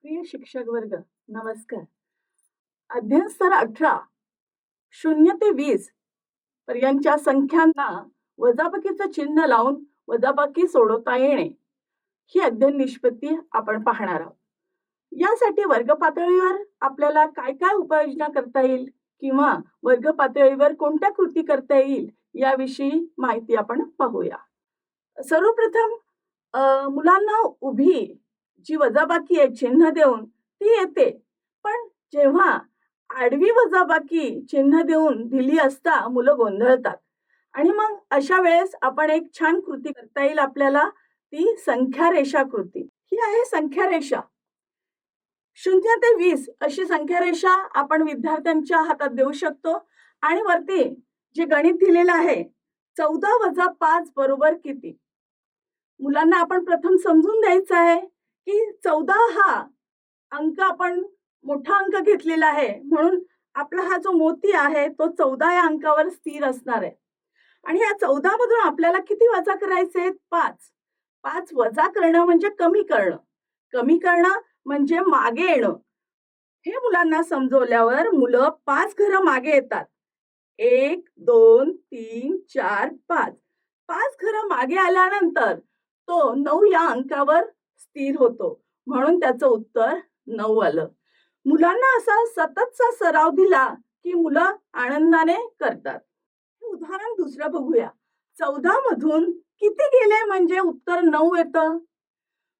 प्रिय शिक्षक वर्ग, नमस्कार. अध्ययन स्तर 18 0 ते 20 पर्यंतच्या संख्यांना वजाबाकीचं चिन्ह लावून वजाबाकी सोडवता येणे ही अध्ययन निष्पत्ती आपण पाहणार आहोत. यासाठी वर्ग पातळीवर आपल्याला काय काय उपाययोजना करता येईल किंवा वर्ग पातळीवर कोणत्या कृती करता येईल याविषयी माहिती आपण पाहूया. सर्वप्रथम मुलांना उभी जी वजाबाकी आहे चिन्ह देऊन ती येते, पण जेव्हा आडवी वजाबाकी चिन्ह देऊन दिली असता मुलं गोंधळतात आणि मग अशा वेळेस आपण एक छान कृती करता येईल आपल्याला, ती संख्या रेषा कृती. ही आहे संख्या रेषा. 0 ते 20 अशी संख्या रेषा आपण विद्यार्थ्यांच्या हातात देऊ शकतो आणि वरती जे गणित दिलेलं आहे 14 वजा 5 बरोबर किती. मुलांना आपण प्रथम समजून द्यायचं आहे की 14 हा अंक आपण मोठा अंक घेतलेला आहे, म्हणून आपला हा जो मोती आहे तो 14 या अंकावर स्थिर असणार आहे. आणि या 14 मधून आपल्याला किती वजा करायचे? 5. 5 वजा करणं म्हणजे कमी करणं, कमी करणं म्हणजे मागे येणं. हे मुलांना समजवल्यावर मुलं 5 घरं मागे येतात. 1 2 3 4 5. 5 घरं मागे आल्यानंतर तो 9 या अंकावर स्थिर होतो, म्हणून त्याचं उत्तर 9 आलं. मुलांना असा सततचा सराव दिला की मुलं आनंदाने करतात. उदाहरण दुसरं बघूया. 14 मधून किती गेले म्हणजे उत्तर 9 येतं.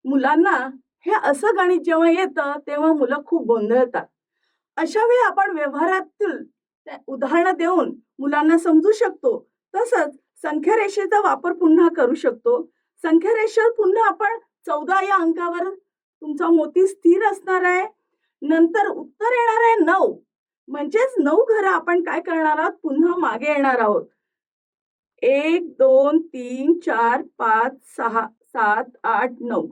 मुलांना हे असं गणित जेव्हा येतं तेव्हा मुलं खूप गोंधळतात. अशा वेळी आपण व्यवहारातील उदाहरणं देऊन मुलांना समजू शकतो. तसंच संख्या रेषेचा वापर पुन्हा करू शकतो. संख्या रेषेवर पुन्हा आपण 14 या अंकावर तुमचा मोती स्थिर असणार आहे. नंतर उत्तर येणार आहे 9. म्हणजेच 9 घरं आपण काय करणार आहोत? पुन्हा मागे येणार आहोत. 1 2 3 4 5 6 7 8 9.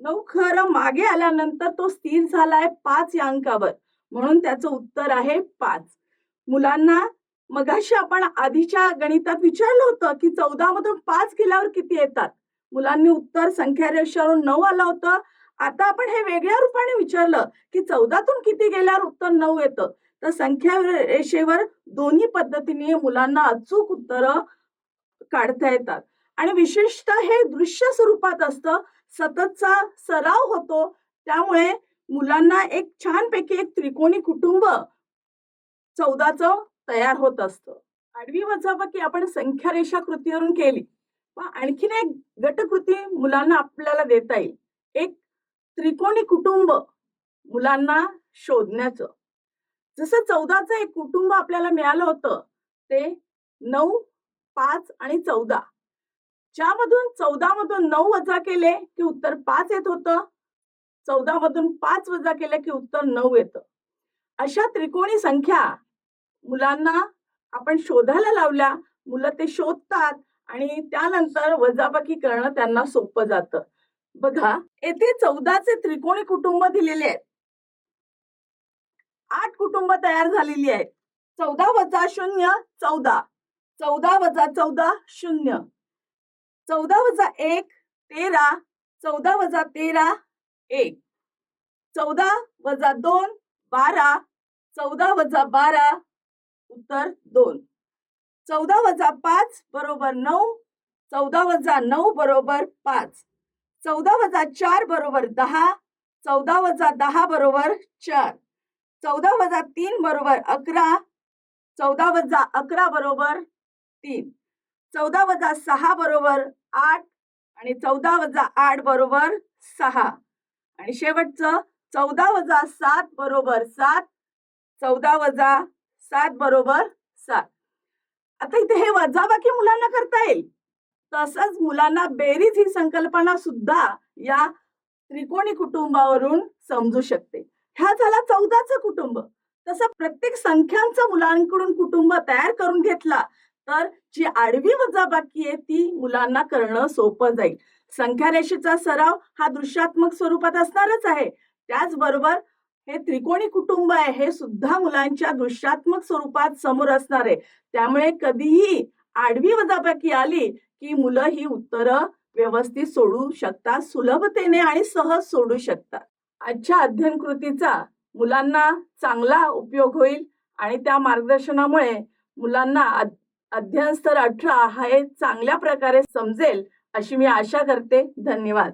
9 घरं मागे आल्यानंतर तो स्थिर झालाय 5 या अंकावर, म्हणून त्याचं उत्तर आहे 5. मुलांना मगाशी आपण आधीच्या गणितात विचारलं होतं की 14 मधून 5 गेल्यावर किती येतात. मुलांनी उत्तर संख्या रेषेवरून 9 आलं होतं. आता आपण हे वेगळ्या रूपाने विचारलं की 14 तून किती गेल्यावर उत्तर 9 येतं. तर संख्या रेषेवर दोन्ही पद्धतीने मुलांना अचूक उत्तरं काढता येतात आणि विशेषतः हे दृश्य स्वरूपात असतं. सततचा सराव होतो, त्यामुळे मुलांना एक छानपैकी एक त्रिकोणी कुटुंब 14चं तयार होत असतं. आडवी वजाबाकी आपण संख्या रेषा कृतीवरून केली, पण आणखीन एक गटकृती मुलांना आपल्याला देता येईल. एक त्रिकोणी कुटुंब मुलांना शोधण्याचं. जसं 14चं एक कुटुंब आपल्याला मिळालं होतं ते 9 5 आणि 14. ज्यामधून 14 मधून 9 वजा केले की उत्तर 5 येत होतं. 14 मधून 5 वजा केले की उत्तर 9 येतं. अशा त्रिकोणी संख्या मुलांना आपण शोधायला लावल्या, मुलं ते शोधतात आणि त्यानंतर वजाबाकी करणं त्यांना सोपं जातं. बघा, येथे 14चे त्रिकोणी कुटुंब दिलेले आहेत. 8 कुटुंब तयार झालेली आहेत. 14 वजा 0 14. 14 वजा 14 0. 14 वजा 1 13. 14 वजा 13 1. 14 वजा 2 12. 14 वजा 12 उत्तर 2. 14 वजा 5 बरोबर 9. 14 वजा 9 बरोबर 5. 14 वजा 4 बरोबर 10. 14 वजा 10 बरोबर 4. 14 वजा 3 बरोबर 11. 14 वजा 11 बरोबर 3. 14 वजा 6 बरोबर 8 आणि 14 वजा 8 बरोबर 6. आणि शेवटचं 14 वजा 7 बरोबर 7. 14 वजा 7 बरोबर 7. आता इथे हे वजाबाकी मुलांना करता येईल. तसंच मुलांना बेरीज ही संकल्पना सुद्धा या त्रिकोणी कुटुंबावरून समजू शकते. हा झाला 14चं कुटुंब. तसं प्रत्येक संख्यांचं मुलांकडून कुटुंब तयार करून घेतला तर जी आडवी वजाबाकी आहे ती मुलांना करणं सोपं जाईल. संख्या रेषेचा सराव हा दृश्यात्मक स्वरूपात असणारच आहे. त्याचबरोबर हे त्रिकोणी कुटुंब आहे हे सुद्धा मुलांच्या दृश्यात्मक स्वरूपात समोर असणार आहे. त्यामुळे कधीही आडवी वजाबाकी आली की मुलं ही उत्तरं व्यवस्थित सोडू शकतात, सुलभतेने आणि सहज सोडू शकतात. आजच्या अध्ययन कृतीचा मुलांना चांगला उपयोग होईल आणि त्या मार्गदर्शनामुळे मुलांना अध्ययन स्तर 18 हे चांगल्या प्रकारे समजेल अशी मी आशा करते. धन्यवाद.